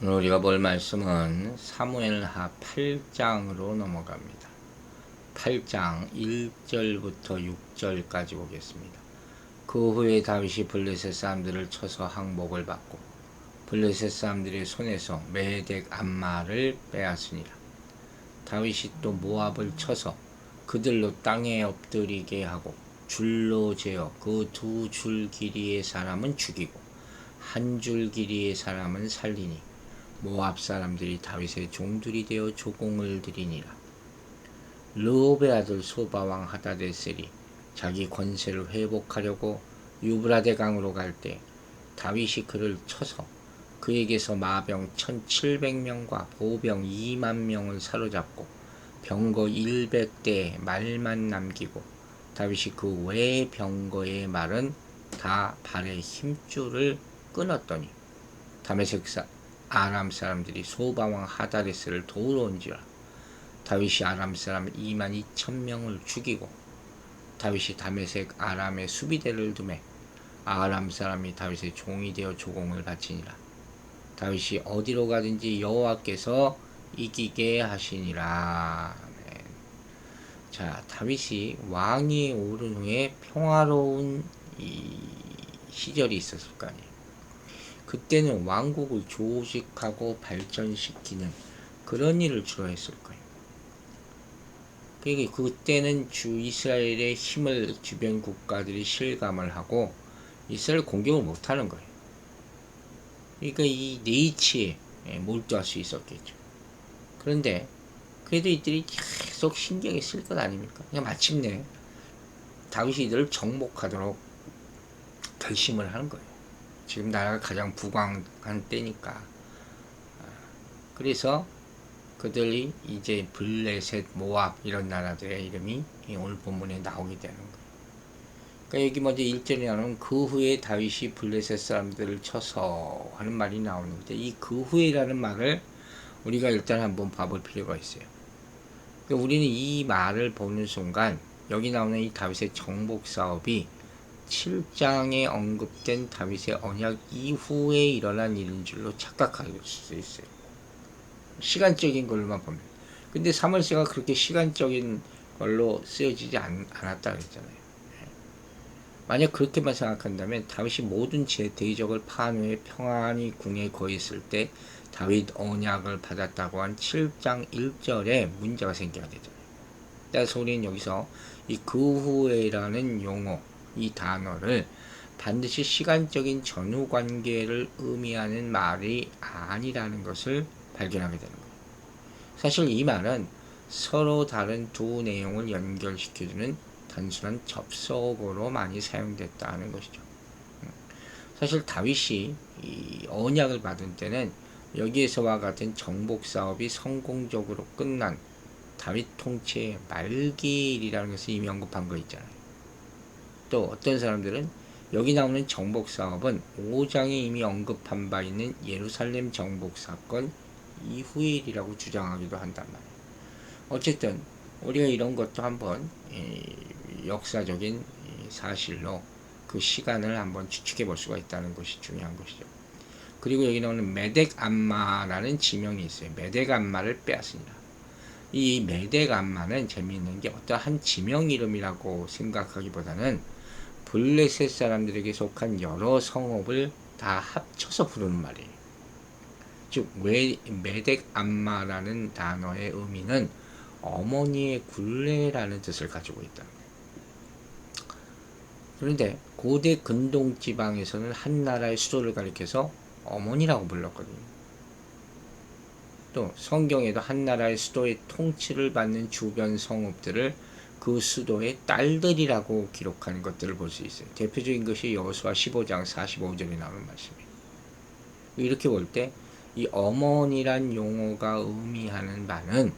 오늘 우리가 볼 말씀은 사무엘하 8장으로 넘어갑니다. 8장 1절부터 6절까지 보겠습니다. 그 후에 다윗이 블레셋 사람들을 쳐서 항복을 받고 블레셋 사람들의 손에서 메덱 암마를 빼앗으니라. 다윗이 또 모압을 쳐서 그들로 땅에 엎드리게 하고 줄로 재어 그 두 줄 길이의 사람은 죽이고 한 줄 길이의 사람은 살리니 모압 사람들이 다윗의 종들이 되어 조공을 드리니라. 르홉의 아들 소바왕 하다데셀이 자기 권세를 회복하려고 유브라데 강으로 갈 때 다윗이 그를 쳐서 그에게서 마병 1700명과 보병 2만 명을 사로잡고 병거 100대에 말만 남기고 다윗이 그 외 병거의 말은 다 발의 힘줄을 끊었더니 다메섹 아람 사람들이 소바왕 하다데스를 도우러 온지라. 다윗이 아람 사람 22,000명을 죽이고 다윗이 다메섹 아람의 수비대를 두매 아람 사람이 다윗의 종이 되어 조공을 바치니라. 다윗이 어디로 가든지 여호와께서 이기게 하시니라. 아멘. 자, 다윗이 왕위에 오른 후에 평화로운 이 시절이 있었을 거 아니에요. 그때는 왕국을 조직하고 발전시키는 그런 일을 주로 했을 거예요. 그러니까 그때는 이스라엘의 힘을 주변 국가들이 실감을 하고 이스라엘 공격을 못하는 거예요. 그러니까 이 네이치에 몰두할 수 있었겠죠. 그런데 그래도 이들이 계속 신경이 쓸 것 아닙니까? 그냥 마침내 다윗이 이들을 정복하도록 결심을 하는 거예요. 지금 나라가 가장 부강한 때니까. 그래서 그들이 이제 블레셋, 모압 이런 나라들의 이름이 오늘 본문에 나오게 되는 거예요. 그러니까 여기 먼저 1절에 나오는 그 후에 다윗이 블레셋 사람들을 쳐서 하는 말이 나오는데 이 그 후에라는 말을 우리가 일단 한번 봐볼 필요가 있어요. 그러니까 우리는 이 말을 보는 순간 여기 나오는 이 다윗의 정복 사업이 7장에 언급된 다윗의 언약 이후에 일어난 일인 줄로 착각할 수 있어요. 시간적인 걸로만 보면. 근데 사무엘서가 그렇게 시간적인 걸로 쓰여지지 않았다 그랬잖아요. 만약 그렇게만 생각한다면 다윗이 모든 대적을 파한 후에 평안히 궁에 거했을 때 다윗 언약을 받았다고 한 7장 1절에 문제가 생겨야 되잖아요. 따라서 우리는 여기서 이 그 후에라는 용어, 이 단어를 반드시 시간적인 전후 관계를 의미하는 말이 아니라는 것을 발견하게 되는 거예요. 사실 이 말은 서로 다른 두 내용을 연결시켜주는 단순한 접속어로 많이 사용됐다는 것이죠. 사실 다윗이 이 언약을 받은 때는 여기에서와 같은 정복 사업이 성공적으로 끝난 다윗 통치의 말기일이라는 것을 이미 언급한 거 있잖아요. 또 어떤 사람들은 여기 나오는 정복 사업은 5장에 이미 언급한 바 있는 예루살렘 정복 사건 이후의 일이라고 주장하기도 한단 말이에요. 어쨌든 우리가 이런 것도 한번 역사적인 사실로 그 시간을 한번 추측해 볼 수가 있다는 것이 중요한 것이죠. 그리고 여기 나오는 메덱 암마라는 지명이 있어요. 메덱 암마를 빼앗으니라. 이 메덱 암마는 재미있는 게 어떤 한 지명 이름이라고 생각하기보다는 블레셋 사람들에게 속한 여러 성읍을 다 합쳐서 부르는 말이에요. 즉 메덱 암마라는 단어의 의미는 어머니의 굴레라는 뜻을 가지고 있다. 그런데 고대 근동 지방에서는 한 나라의 수도를 가리켜서 어머니라고 불렀거든요. 또 성경에도 한 나라의 수도의 통치를 받는 주변 성읍들을 그 수도의 딸들이라고 기록하는 것들을 볼 수 있어요. 대표적인 것이 여호수아 15장 45절에 나오는 말씀이에요. 이렇게 볼 때 이 어머니란 용어가 의미하는 바는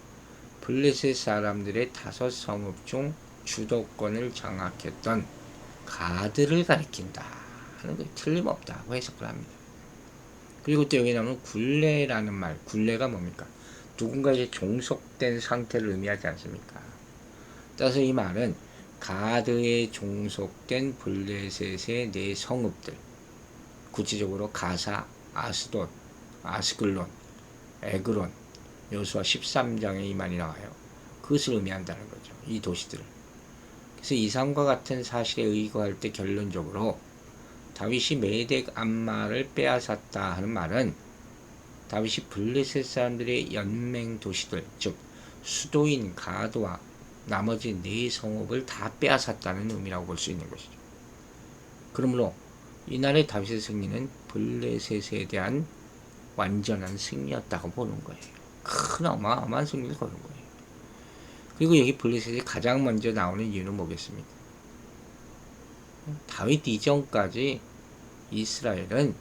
블레셋 사람들의 5 성읍 중 주도권을 장악했던 가드를 가리킨다 하는 거 틀림없다고 해석을 합니다. 그리고 또 여기 나오는 굴레라는 말, 굴레가 뭡니까? 누군가에 종속된 상태를 의미하지 않습니까? 따라서 이 말은 가드에 종속된 블레셋의 4 성읍들, 구체적으로 가사, 아스돗, 아스글론, 에그론, 여호수아 13장에 이 말이 나와요. 그것을 의미한다는 거죠. 이 도시들을. 그래서 이상과 같은 사실에 의거할 때 결론적으로 다윗이 메덱 암마를 빼앗았다 하는 말은 다윗이 블레셋 사람들의 연맹 도시들, 즉 수도인 가드와 나머지 네 성읍을 다 빼앗았다는 의미라고 볼 수 있는 것이죠. 그러므로 이날의 다윗의 승리는 블레셋에 대한 완전한 승리였다고 보는 거예요. 큰 어마어마한 승리를 거둔 거예요. 그리고 여기 블레셋이 가장 먼저 나오는 이유는 뭐겠습니까? 다윗 이전까지 이스라엘은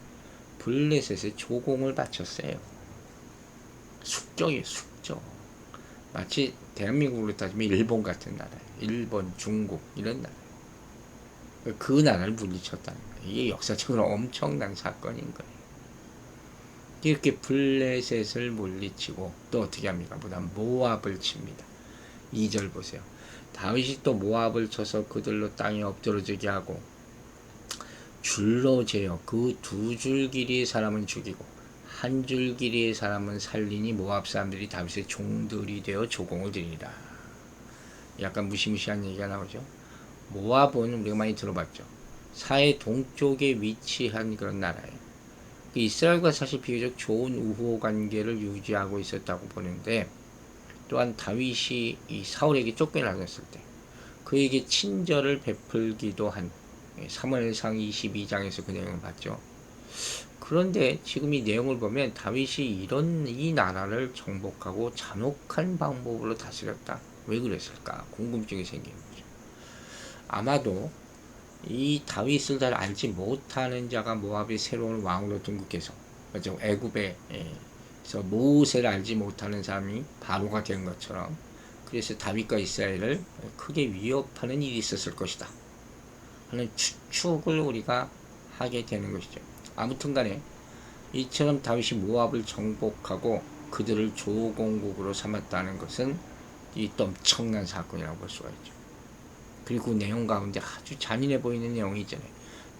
블레셋에 조공을 바쳤어요. 숙적이에요, 숙적. 마치 대한민국으로 따지면 일본 같은 나라예요. 일본, 중국 이런 나라예요. 그 나라를 물리쳤다는 거예요. 이게 역사적으로 엄청난 사건인 거예요. 이렇게 블레셋을 물리치고 또 어떻게 합니까? 그다음 모압을 칩니다. 2절 보세요. 다윗이 또 모압을 쳐서 그들로 땅에 엎드러지게 하고 줄로 재어 그 두 줄 길이의 사람은 죽이고 한 줄 길이의 사람은 살리니 모압 사람들이 다윗의 종들이 되어 조공을 드리라. 약간 무시무시한 얘기가 나오죠. 모압은 우리가 많이 들어봤죠. 사해 동쪽에 위치한 그런 나라예요. 이스라엘과 사실 비교적 좋은 우호 관계를 유지하고 있었다고 보는데, 또한 다윗이 이 사울에게 쫓겨나갔을 때 그에게 친절을 베풀기도 한 사무엘상 22장에서 그 내용을 봤죠. 그런데 지금 이 내용을 보면 다윗이 이 나라를 정복하고 잔혹한 방법으로 다스렸다. 왜 그랬을까? 궁금증이 생기는 거죠. 아마도 이 다윗을 잘 알지 못하는 자가 모압의 새로운 왕으로 등극해서 애굽에서 모세를 알지 못하는 사람이 바로가 된 것처럼, 그래서 다윗과 이스라엘을 크게 위협하는 일이 있었을 것이다 하는 추측을 우리가 하게 되는 것이죠. 아무튼 간에 이처럼 다윗이 모압을 정복하고 그들을 조공국으로 삼았다는 것은 이 또 엄청난 사건이라고 볼 수가 있죠. 그리고 내용 가운데 아주 잔인해 보이는 내용이 있잖아요.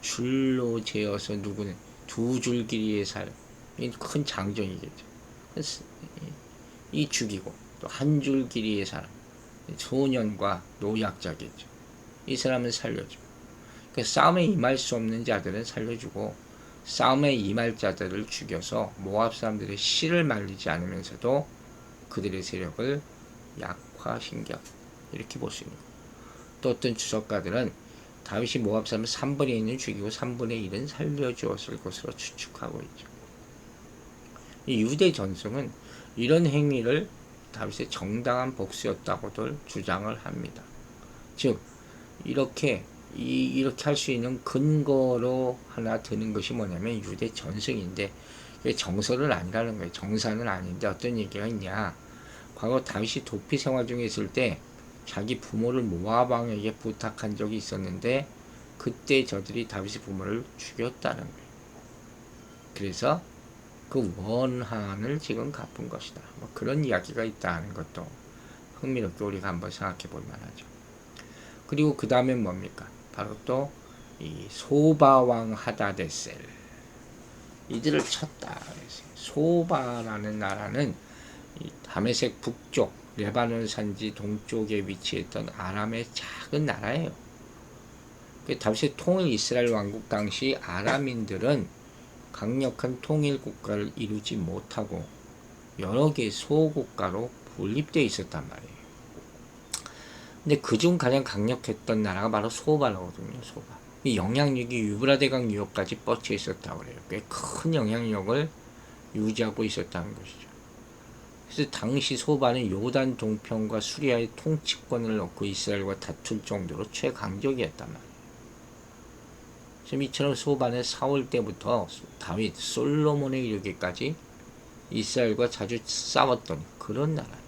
줄로 재어서 누구는 두 줄 길이의 살, 큰 장정이겠죠. 이 죽이고 또 한 줄 길이의 사람, 소년과 노약자겠죠. 이 사람은 살려주고, 그 싸움에 임할 수 없는 자들은 살려주고, 싸움에 임할 자들을 죽여서 모압 사람들의 씨를 말리지 않으면서도 그들의 세력을 약화신겨, 이렇게 볼 수 있는 거예요. 또 어떤 주석가들은 다윗이 모압 사람 3분의 1은 죽이고 3분의 1은 살려주었을 것으로 추측하고 있죠. 이 유대 전승은 이런 행위를 다윗의 정당한 복수였다고들 주장을 합니다. 즉 이렇게 할 수 있는 근거로 하나 드는 것이 뭐냐면 유대 전승인데, 그게 정설은 아니라는 거예요. 정사는 아닌데 어떤 얘기가 있냐. 과거 다윗이 도피 생활 중에 있을 때 자기 부모를 모압 왕에게 부탁한 적이 있었는데, 그때 저들이 다윗의 부모를 죽였다는 거예요. 그래서 그 원한을 지금 갚은 것이다. 뭐 그런 이야기가 있다는 것도 흥미롭게 우리가 한번 생각해 볼 만하죠. 그리고 그 다음엔 뭡니까? 바로 또 이 소바왕 하다데셀, 이들을 쳤다. 소바라는 나라는 이 다메섹 북쪽 레바논 산지 동쪽에 위치했던 아람의 작은 나라예요. 다윗의 통일 이스라엘 왕국 당시 아람인들은 강력한 통일 국가를 이루지 못하고 여러 개의 소국가로 분립되어 있었단 말이에요. 근데 그중 가장 강력했던 나라가 바로 소바라거든요. 소바. 이 영향력이 유브라데강 유역까지 뻗쳐 있었다고 그래요. 꽤 큰 영향력을 유지하고 있었다는 것이죠. 그래서 당시 소바는 요단 동편과 수리아의 통치권을 놓고 이스라엘과 다툴 정도로 최강적이었단 말이에요. 지금 이처럼 소바는 사울 때부터 다윗, 솔로몬에 이르기까지 이스라엘과 자주 싸웠던 그런 나라예요.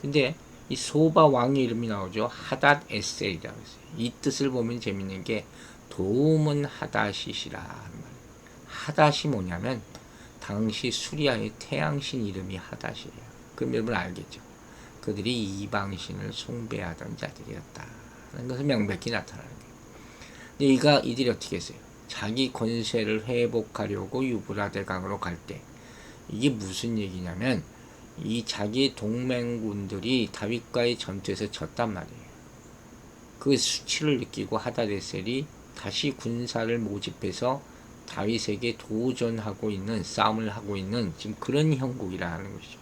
근데 이 소바 왕의 이름이 나오죠. 하닷 에셀이라고 했어요. 이 뜻을 보면 재밌는 게 도움은 하닷이시라 하는 말이에요. 하닷이 뭐냐면 당시 수리아의 태양신 이름이 하닷이에요. 그럼 여러분 알겠죠. 그들이 이방신을 숭배하던 자들이었다 하는 것을 명백히 나타나는 거예요. 근데 이들이 어떻게 했어요? 자기 권세를 회복하려고 유브라데강으로 갈 때, 이게 무슨 얘기냐면 이 자기 동맹군들이 다윗과의 전투에서 졌단 말이에요. 그 수치를 느끼고 하다데셀이 다시 군사를 모집해서 다윗에게 도전하고 있는, 싸움을 하고 있는 지금 그런 형국이라 하는 것이죠.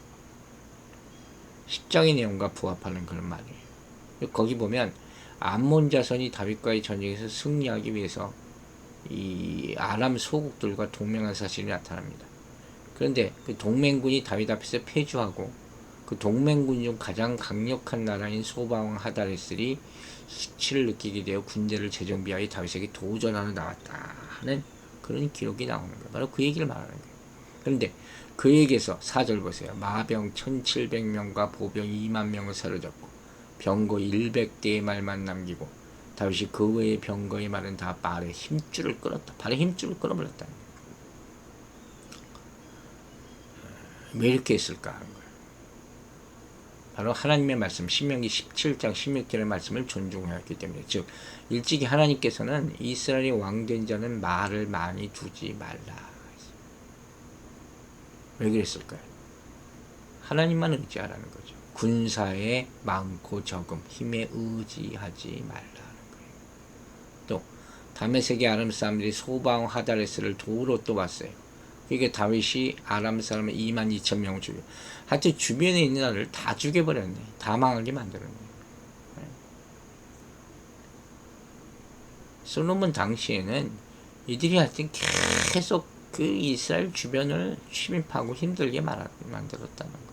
십장의 내용과 부합하는 그런 말이에요. 거기 보면 암몬 자손이 다윗과의 전쟁에서 승리하기 위해서 이 아람 소국들과 동맹한 사실이 나타납니다. 그런데 그 동맹군이 다윗 앞에서 패주하고 그 동맹군 중 가장 강력한 나라인 소바왕 하다레셀이 수치를 느끼게 되어 군대를 재정비하여 다윗에게 도전하러 나왔다 하는 그런 기록이 나오는 거예요. 바로 그 얘기를 말하는 거예요. 그런데 그에게서 4절 보세요. 마병 1700명과 보병 2만 명을 사로잡고 병거 100대의 말만 남기고 다윗이 그 외의 병거의 말은 다 발에 힘줄을 끌었다. 발에 힘줄을 끌어버렸다. 왜 이렇게 했을까 하는 거예요. 바로 하나님의 말씀, 신명기 17장 16절의 말씀을 존중하였기 때문에, 즉 일찍이 하나님께서는 이스라엘의 왕된 자는 말을 많이 두지 말라. 왜 그랬을까요? 하나님만 의지하라는 거죠. 군사에 많고 적음, 힘에 의지하지 말라는 거예요. 또 다메섹의 아람 사람들이 소방 하다레스를 도로 또 봤어요. 그러니까 다윗이 아람 사람을 2만 2천 명을 죽여. 하여튼 주변에 있는 나라를 다 죽여버렸네. 다 망하게 만들었네. 솔로몬 당시에는 이들이 하여튼 계속 그 이스라엘 주변을 침입하고 힘들게 만들었다는 거예요.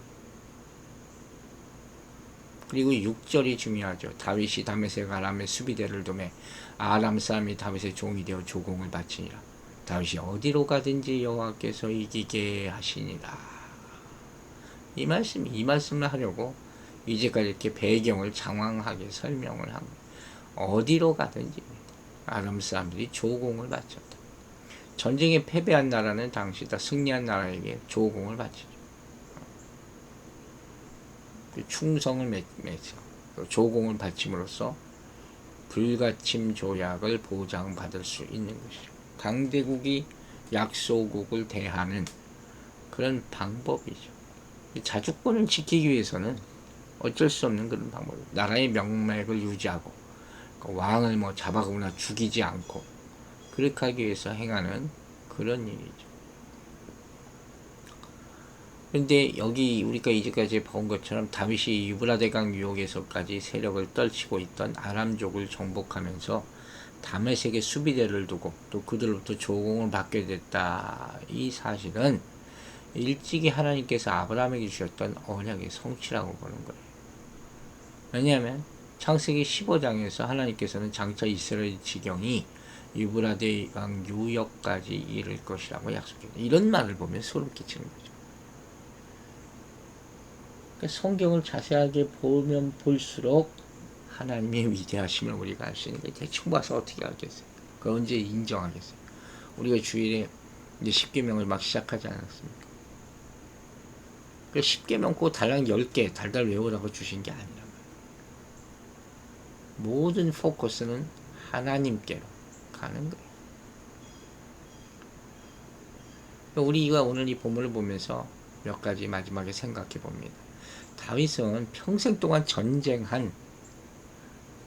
그리고 6절이 중요하죠. 다윗이 다메섹 아람의 수비대를 두매 아람 사람이 다윗의 종이 되어 조공을 바치니라. 다윗이 어디로 가든지 여호와께서 이기게 하시니라. 이 말씀을 하려고 이제까지 이렇게 배경을 장황하게 설명을 합니다. 어디로 가든지 아람 사람들이 조공을 바쳤다. 전쟁에 패배한 나라는 당시 다 승리한 나라에게 조공을 바치죠. 충성을 맺죠. 조공을 바침으로써 불가침 조약을 보장받을 수 있는 것이죠. 강대국이 약소국을 대하는 그런 방법이죠. 자주권을 지키기 위해서는 어쩔 수 없는 그런 방법이에요. 나라의 명맥을 유지하고 왕을 잡아가거나 죽이지 않고 그렇게 하기 위해서 행하는 그런 일이죠. 근데 여기 우리가 이제까지 본 것처럼 다윗이 유브라데강 유역에서까지 세력을 떨치고 있던 아람족을 정복하면서 다메섹에 수비대를 두고 또 그들로부터 조공을 받게 됐다. 이 사실은 일찍이 하나님께서 아브라함에게 주셨던 언약의 성취라고 보는 거예요. 왜냐하면 창세기 15장에서 하나님께서는 장차 이스라엘 지경이 유브라데강 유역까지 이를 것이라고 약속했다. 이런 말을 보면 소름 끼치는 거죠. 성경을 자세하게 보면 볼수록 하나님의 위대하심을 우리가 알 수 있는 게 대충 봐서 어떻게 알겠어요? 그 언제 인정하겠어요? 우리가 주일에 이제 10계명을 막 시작하지 않았습니까? 그 10계명 꼭 달랑 10개 달달 외우라고 주신 게 아니라 모든 포커스는 하나님께로 가는 거예요. 우리가 오늘 이 본문을 보면서 몇 가지 마지막에 생각해 봅니다. 다윗은 평생 동안 전쟁한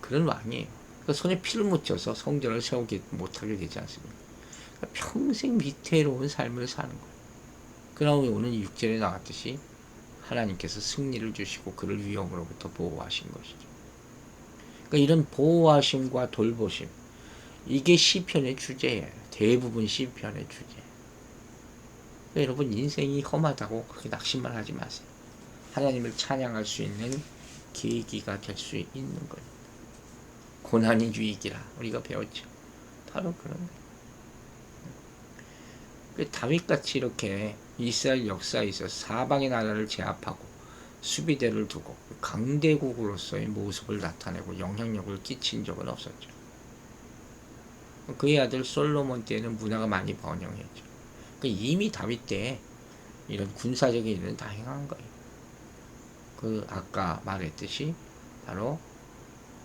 그런 왕이에요. 그러니까 손에 피를 묻혀서 성전을 세우지 못하게 되지 않습니까? 그러니까 평생 위태로운 삶을 사는 거예요. 그러나 오늘 6절에 나왔듯이 하나님께서 승리를 주시고 그를 위험으로부터 보호하신 것이죠. 그러니까 이런 보호하심과 돌보심, 이게 시편의 주제예요. 대부분 시편의 주제. 그러니까 여러분 인생이 험하다고 그렇게 낙심만 하지 마세요. 하나님을 찬양할 수 있는 계기가 될 수 있는 거예요. 고난이 유익이라 우리가 배웠죠. 바로 그런 거예요. 다윗같이 이렇게 이스라엘 역사에 있어서 사방의 나라를 제압하고 수비대를 두고 강대국으로서의 모습을 나타내고 영향력을 끼친 적은 없었죠. 그의 아들 솔로몬 때는 문화가 많이 번영했죠. 이미 다윗 때 이런 군사적인 일은 다 행한 거예요. 그 아까 말했듯이 바로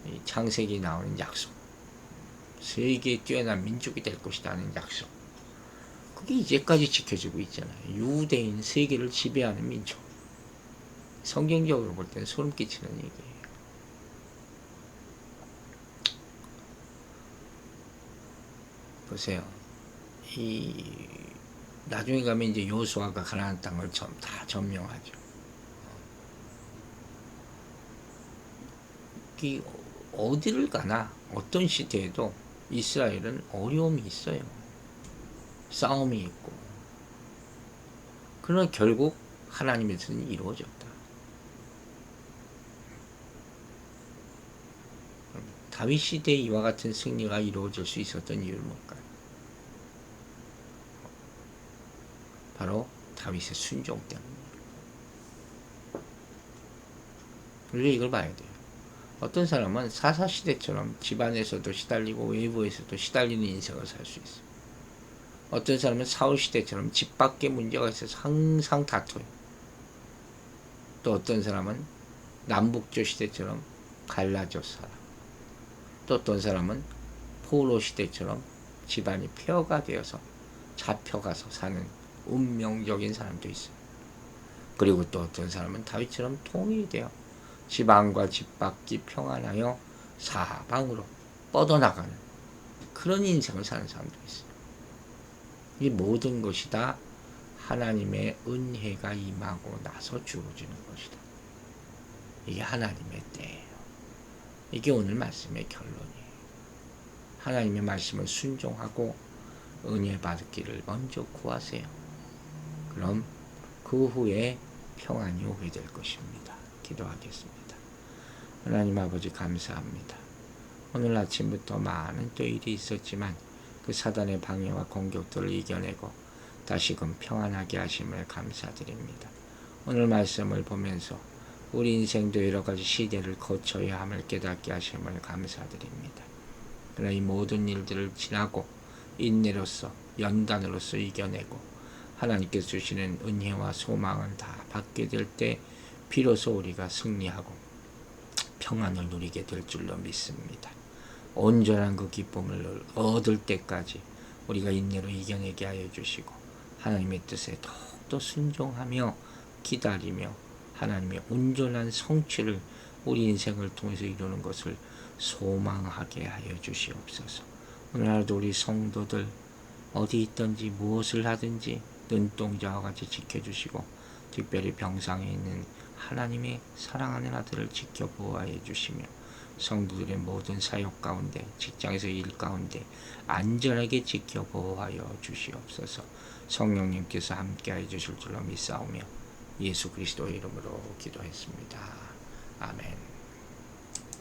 이 창세기 나오는 약속. 세계에 뛰어난 민족이 될 것이라는 약속. 그게 이제까지 지켜지고 있잖아요. 유대인 세계를 지배하는 민족. 성경적으로 볼 때는 소름 끼치는 얘기예요. 보세요. 이 나중에 가면 이제 여호수아가 가나안 땅을 다 점령하죠. 이 어디를 가나 어떤 시대에도 이스라엘은 어려움이 있어요. 싸움이 있고. 그러나 결국 하나님의 뜻은 이루어졌다. 다윗 시대에 이와 같은 승리가 이루어질 수 있었던 이유는 뭘까요? 바로 다윗의 순종 때문입니다. 우리가 이걸 봐야 돼요. 어떤 사람은 사사시대처럼 집안에서도 시달리고 외부에서도 시달리는 인생을 살 수 있어요. 어떤 사람은 사울시대처럼 집 밖에 문제가 있어서 항상 다퉈요. 또 어떤 사람은 남북조 시대처럼 갈라져 살아. 또 어떤 사람은 포로 시대처럼 집안이 폐허가 되어서 잡혀가서 사는 운명적인 사람도 있어요. 그리고 또 어떤 사람은 다윗처럼 통일되어 집안과 집 밖이 평안하여 사방으로 뻗어나가는 그런 인생을 사는 사람도 있어요. 이 모든 것이 다 하나님의 은혜가 임하고 나서 주어지는 것이다. 이게 하나님의 때예요. 이게 오늘 말씀의 결론이에요. 하나님의 말씀을 순종하고 은혜 받기를 먼저 구하세요. 그럼 그 후에 평안이 오게 될 것입니다. 기도하겠습니다. 하나님 아버지 감사합니다. 오늘 아침부터 많은 또 일이 있었지만 그 사단의 방해와 공격들을 이겨내고 다시금 평안하게 하심을 감사드립니다. 오늘 말씀을 보면서 우리 인생도 여러 가지 시대를 거쳐야 함을 깨닫게 하심을 감사드립니다. 그러나 이 모든 일들을 지나고 인내로서 연단으로서 이겨내고 하나님께서 주시는 은혜와 소망을 다 받게 될 때 비로소 우리가 승리하고 평안을 누리게 될 줄로 믿습니다. 온전한 그 기쁨을 얻을 때까지 우리가 인내로 이겨내게 하여 주시고 하나님의 뜻에 더욱더 순종하며 기다리며 하나님의 온전한 성취를 우리 인생을 통해서 이루는 것을 소망하게 하여 주시옵소서. 오늘 하루도 우리 성도들 어디 있든지 무엇을 하든지 눈동자와 같이 지켜주시고 특별히 병상에 있는 하나님의 사랑하는 아들을 지켜보호하여 주시며 성도들의 모든 사역 가운데 직장에서 일 가운데 안전하게 지켜보호하여 주시옵소서. 성령님께서 함께하여 주실 줄로 믿사오며 예수 그리스도의 이름으로 기도했습니다. 아멘.